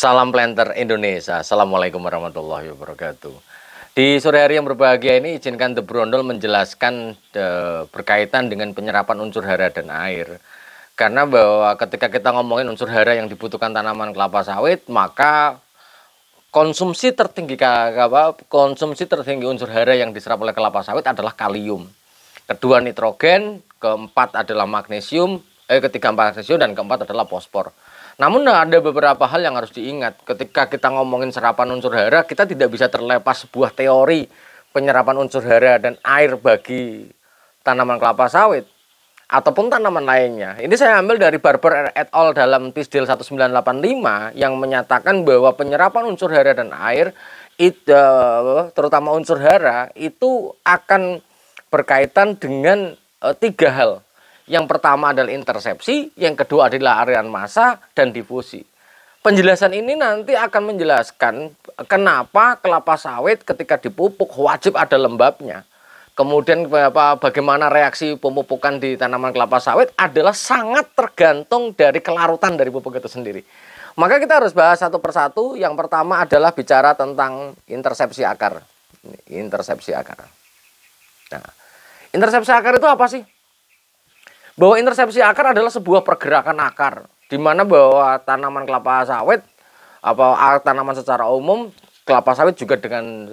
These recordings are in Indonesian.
Salam Planter Indonesia. Assalamualaikum warahmatullahi wabarakatuh. Di sore hari yang berbahagia ini, izinkan The Brondol menjelaskan berkaitan dengan penyerapan unsur hara dan air. Karena bahwa ketika kita ngomongin unsur hara yang dibutuhkan tanaman kelapa sawit, maka konsumsi tertinggi unsur hara yang diserap oleh kelapa sawit adalah kalium. Kedua nitrogen, keempat adalah magnesium, ketiga magnesium, dan keempat adalah fosfor. Namun ada beberapa hal yang harus diingat ketika kita ngomongin serapan unsur hara, kita tidak bisa terlepas sebuah teori penyerapan unsur hara dan air bagi tanaman kelapa sawit ataupun tanaman lainnya. Ini saya ambil dari Barber et al. Dalam Tisdale 1985 yang menyatakan bahwa penyerapan unsur hara dan air, terutama unsur hara, itu akan berkaitan dengan tiga hal. Yang pertama adalah intersepsi, yang kedua adalah aliran massa, dan difusi. Penjelasan ini nanti akan menjelaskan kenapa kelapa sawit ketika dipupuk wajib ada lembabnya. Kemudian bagaimana reaksi pemupukan di tanaman kelapa sawit adalah sangat tergantung dari kelarutan dari pupuk itu sendiri. Maka kita harus bahas satu persatu. Yang pertama adalah bicara tentang intersepsi akar. Intersepsi akar. Nah, intersepsi akar itu apa sih? Bahwa intersepsi akar adalah sebuah pergerakan akar, di mana bahwa tanaman kelapa sawit, tanaman secara umum, kelapa sawit juga dengan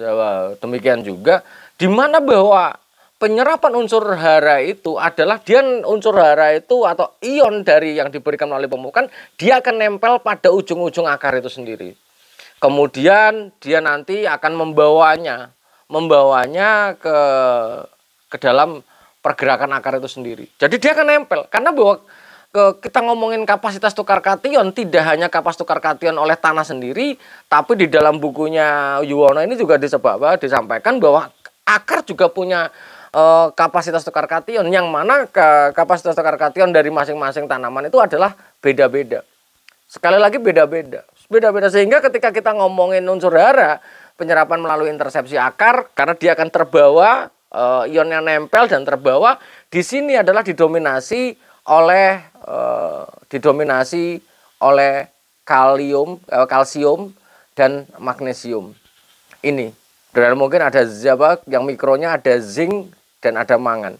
demikian juga, di mana bahwa penyerapan unsur hara itu adalah unsur hara itu atau ion dari yang diberikan melalui pemupukan, dia akan nempel pada ujung-ujung akar itu sendiri. Kemudian dia nanti akan membawanya ke dalam pergerakan akar itu sendiri. Jadi dia akan nempel. Karena bahwa kita ngomongin kapasitas tukar kation, tidak hanya kapasitas tukar kation oleh tanah sendiri, tapi di dalam bukunya Yuwono ini juga disampaikan bahwa akar juga punya kapasitas tukar kation, yang mana kapasitas tukar kation dari masing-masing tanaman itu adalah beda-beda. Sekali lagi beda-beda. Beda-beda, sehingga ketika kita ngomongin unsur hara, penyerapan melalui intersepsi akar, karena dia akan terbawa, ionnya nempel dan terbawa, di sini adalah didominasi oleh kalsium dan magnesium. Ini dan mungkin ada yang mikronya ada zinc dan ada mangan.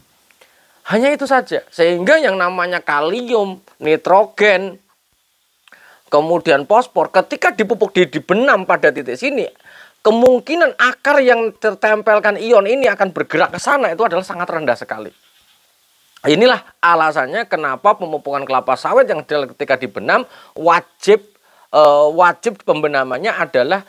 Hanya itu saja, sehingga yang namanya kalium, nitrogen, kemudian fosfor ketika dipupuk di benam pada titik sini, kemungkinan akar yang tertempelkan ion ini akan bergerak ke sana itu adalah sangat rendah sekali. Inilah alasannya kenapa pemupukan kelapa sawit yang ketika dibenam wajib pembenamannya adalah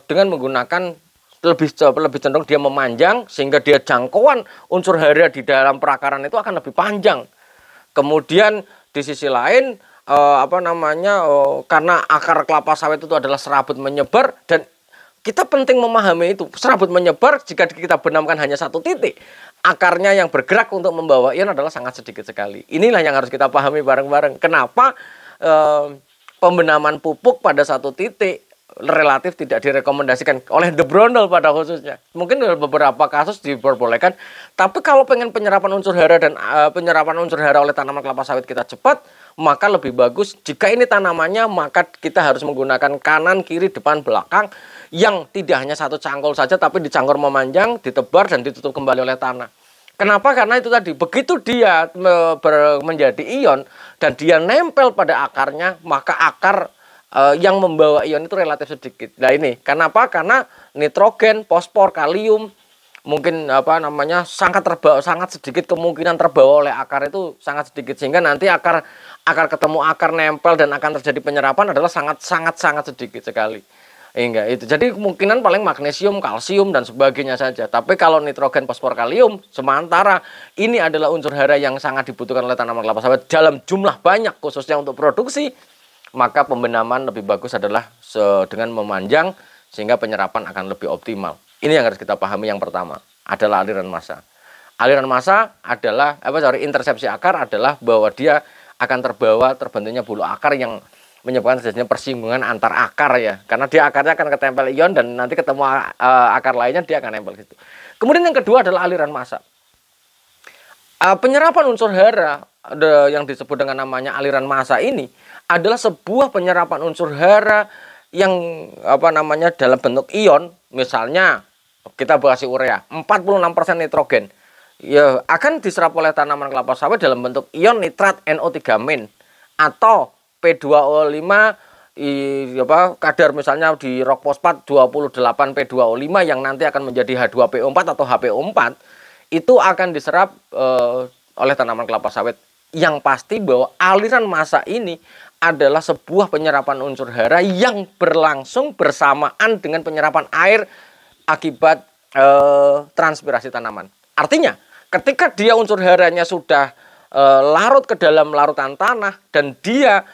dengan menggunakan lebih cenderung dia memanjang, sehingga dia jangkauan unsur hara di dalam perakaran itu akan lebih panjang. Kemudian di sisi lain karena akar kelapa sawit itu adalah serabut menyebar, dan kita penting memahami itu. Serabut menyebar, jika kita benamkan hanya satu titik, akarnya yang bergerak untuk membawa ion adalah sangat sedikit sekali. Inilah yang harus kita pahami bareng-bareng. Kenapa pembenaman pupuk pada satu titik relatif tidak direkomendasikan oleh The Brondol pada khususnya. Mungkin beberapa kasus diperbolehkan, tapi kalau pengen penyerapan unsur hara oleh tanaman kelapa sawit kita cepat, maka lebih bagus jika ini tanamannya, maka kita harus menggunakan kanan, kiri, depan, belakang, yang tidak hanya satu cangkul saja, tapi dicangkur memanjang, ditebar, dan ditutup kembali oleh tanah. Kenapa? Karena itu tadi, begitu dia menjadi ion dan dia nempel pada akarnya, maka akar yang membawa ion itu relatif sedikit. Nah ini, kenapa? Karena nitrogen, fosfor, kalium, mungkin sangat sedikit kemungkinan terbawa oleh akar itu sangat sedikit, sehingga nanti akar ketemu akar nempel dan akan terjadi penyerapan adalah sangat sedikit sekali. Enggak itu. Jadi kemungkinan paling magnesium, kalsium dan sebagainya saja. Tapi kalau nitrogen, fosfor, kalium, sementara ini adalah unsur hara yang sangat dibutuhkan oleh tanaman kelapa sawit dalam jumlah banyak khususnya untuk produksi, maka pembenaman lebih bagus adalah dengan memanjang, sehingga penyerapan akan lebih optimal. Ini yang harus kita pahami. Yang pertama adalah aliran massa. Aliran massa adalah intersepsi akar adalah bahwa dia akan terbentuknya bulu akar yang menyebabkan terjadinya persinggungan antar akar ya, karena dia akarnya akan ketempel ion dan nanti ketemu akar lainnya dia akan nempel gitu. Kemudian yang kedua adalah aliran massa. Penyerapan unsur hara yang disebut dengan namanya aliran massa ini adalah sebuah penyerapan unsur hara yang dalam bentuk ion, misalnya kita kasih urea 46% nitrogen, ya akan diserap oleh tanaman kelapa sawit dalam bentuk ion nitrat NO3- atau P2O5 kadar misalnya di rock fosfat 28 P2O5 yang nanti akan menjadi H2PO4 atau HPO4, itu akan diserap oleh tanaman kelapa sawit. Yang pasti bahwa aliran massa ini adalah sebuah penyerapan unsur hara yang berlangsung bersamaan dengan penyerapan air akibat transpirasi tanaman. Artinya, ketika dia unsur haranya sudah larut ke dalam larutan tanah dan dia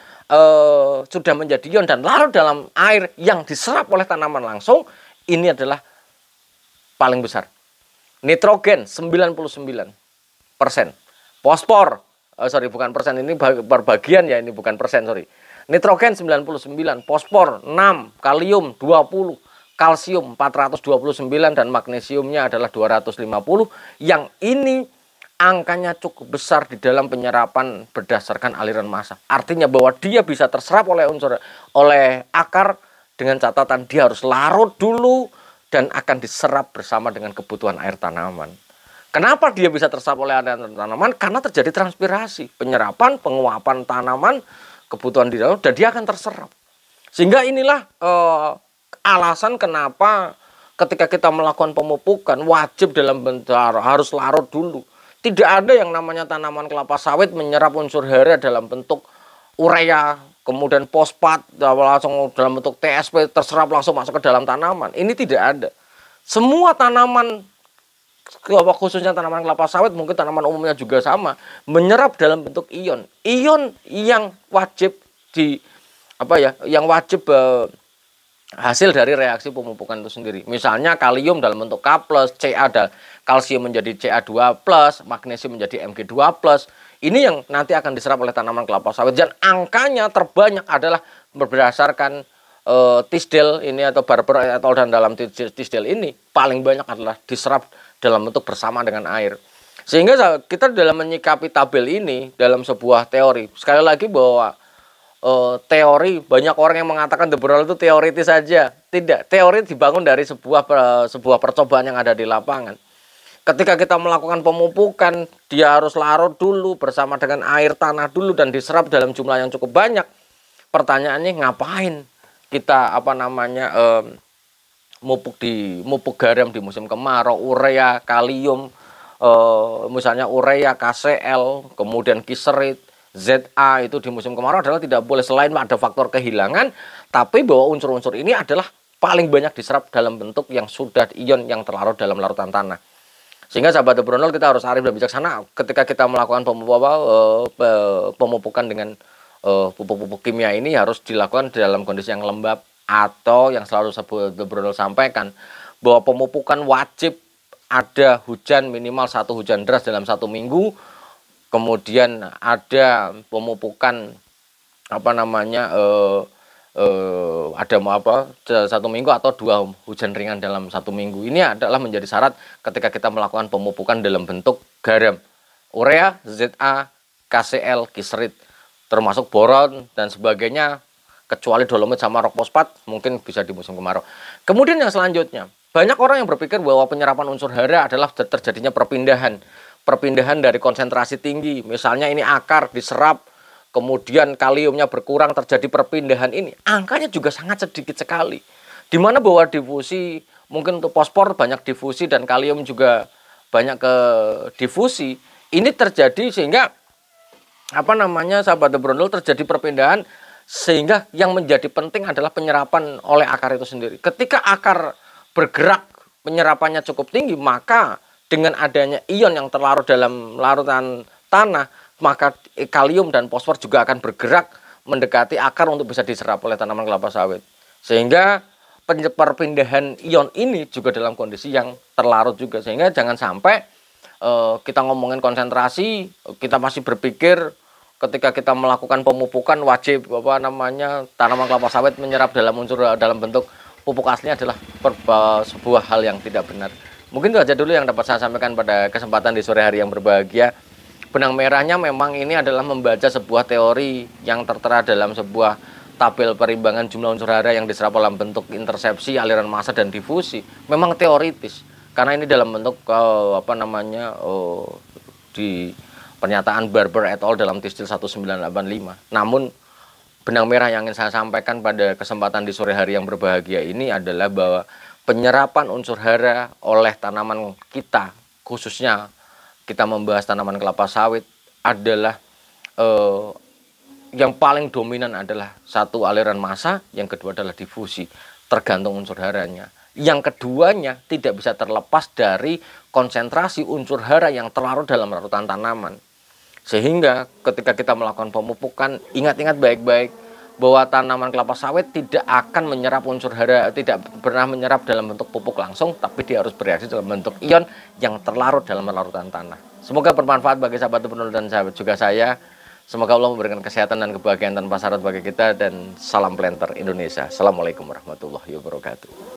sudah menjadi ion dan larut dalam air yang diserap oleh tanaman langsung, ini adalah paling besar. Nitrogen 99%, fosfor bukan persen, ini perbagian ya, ini bukan persen, sorry. Nitrogen 99, fosfor 6, kalium 20, kalsium 429 dan magnesiumnya adalah 250, yang ini angkanya cukup besar di dalam penyerapan berdasarkan aliran massa. Artinya bahwa dia bisa terserap oleh akar dengan catatan dia harus larut dulu dan akan diserap bersama dengan kebutuhan air tanaman. Kenapa dia bisa terserap oleh tanaman? Karena terjadi transpirasi, penyerapan, penguapan tanaman, kebutuhan di dalam, dan dia akan terserap. Sehingga inilah alasan kenapa ketika kita melakukan pemupukan wajib dalam bentuk harus larut dulu. Tidak ada yang namanya tanaman kelapa sawit menyerap unsur hara dalam bentuk urea, kemudian fosfat langsung dalam bentuk TSP terserap langsung masuk ke dalam tanaman. Ini tidak ada. Semua tanaman, khususnya tanaman kelapa sawit, mungkin tanaman umumnya juga sama, menyerap dalam bentuk ion. Ion yang wajib hasil dari reaksi pemupukan itu sendiri. Misalnya kalium dalam bentuk K+, Ca, kalsium menjadi Ca2+, magnesium menjadi Mg2+. Ini yang nanti akan diserap oleh tanaman kelapa sawit, dan angkanya terbanyak adalah berdasarkan Tisdale ini atau Barber et al. Dan dalam Tisdale ini paling banyak adalah diserap dalam bentuk bersama dengan air. Sehingga kita dalam menyikapi tabel ini dalam sebuah teori, sekali lagi bahwa teori, banyak orang yang mengatakan The Brownell itu teoritis saja. Tidak, teori dibangun dari sebuah percobaan yang ada di lapangan. Ketika kita melakukan pemupukan, dia harus larut dulu bersama dengan air tanah dulu dan diserap dalam jumlah yang cukup banyak. Pertanyaannya, ngapain kita mupuk garam di musim kemarau, urea, kalium, misalnya urea, KCl, kemudian kiserit, ZA itu di musim kemarau adalah tidak boleh, selain ada faktor kehilangan, tapi bahwa unsur-unsur ini adalah paling banyak diserap dalam bentuk yang sudah ion yang terlarut dalam larutan tanah. Sehingga sahabat The Brownell, kita harus arif dan bijaksana ketika kita melakukan pemupukan dengan pupuk-pupuk kimia ini harus dilakukan dalam kondisi yang lembab, atau yang selalu The Brownell sampaikan bahwa pemupukan wajib ada hujan minimal 1 hujan deras dalam 1 minggu, kemudian ada pemupukan ada 1 minggu atau 2 hujan ringan dalam 1 minggu. Ini adalah menjadi syarat ketika kita melakukan pemupukan dalam bentuk garam, urea, ZA, KCl, kiserit, termasuk boron dan sebagainya, kecuali dolomit sama rock fosfat mungkin bisa di musim kemarau. Kemudian yang selanjutnya, banyak orang yang berpikir bahwa penyerapan unsur hara adalah terjadinya perpindahan dari konsentrasi tinggi. Misalnya ini akar diserap, kemudian kaliumnya berkurang, terjadi perpindahan ini. Angkanya juga sangat sedikit sekali. Dimana bahwa difusi, mungkin untuk fosfor banyak difusi dan kalium juga banyak ke difusi. Ini terjadi sehingga sahabat The Brownell, terjadi perpindahan, sehingga yang menjadi penting adalah penyerapan oleh akar itu sendiri. Ketika akar bergerak, penyerapannya cukup tinggi, maka dengan adanya ion yang terlarut dalam larutan tanah, maka kalium dan fosfor juga akan bergerak mendekati akar untuk bisa diserap oleh tanaman kelapa sawit. Sehingga perpindahan ion ini juga dalam kondisi yang terlarut juga. Sehingga jangan sampai kita ngomongin konsentrasi, kita masih berpikir ketika kita melakukan pemupukan wajib tanaman kelapa sawit menyerap dalam bentuk pupuk aslinya adalah sebuah hal yang tidak benar. Mungkin itu aja dulu yang dapat saya sampaikan pada kesempatan di sore hari yang berbahagia. Benang merahnya memang ini adalah membaca sebuah teori yang tertera dalam sebuah tabel perimbangan jumlah unsur hara yang diserap dalam bentuk intersepsi, aliran massa dan difusi memang teoritis. Karena ini dalam bentuk di pernyataan Barber et al. Dalam Tistil 1985. Namun benang merah yang ingin saya sampaikan pada kesempatan di sore hari yang berbahagia ini adalah bahwa penyerapan unsur hara oleh tanaman kita, khususnya kita membahas tanaman kelapa sawit, adalah yang paling dominan adalah satu aliran massa, yang kedua adalah difusi, tergantung unsur haranya. Yang keduanya tidak bisa terlepas dari konsentrasi unsur hara yang terlarut dalam larutan tanaman. Sehingga ketika kita melakukan pemupukan, ingat-ingat baik-baik bahwa tanaman kelapa sawit tidak akan menyerap unsur hara, tidak pernah menyerap dalam bentuk pupuk langsung, tapi dia harus bereaksi dalam bentuk ion yang terlarut dalam larutan tanah. Semoga bermanfaat bagi sahabat Bro dan sahabat juga saya. Semoga Allah memberikan kesehatan dan kebahagiaan tanpa syarat bagi kita, dan salam planter Indonesia. Assalamualaikum warahmatullahi wabarakatuh.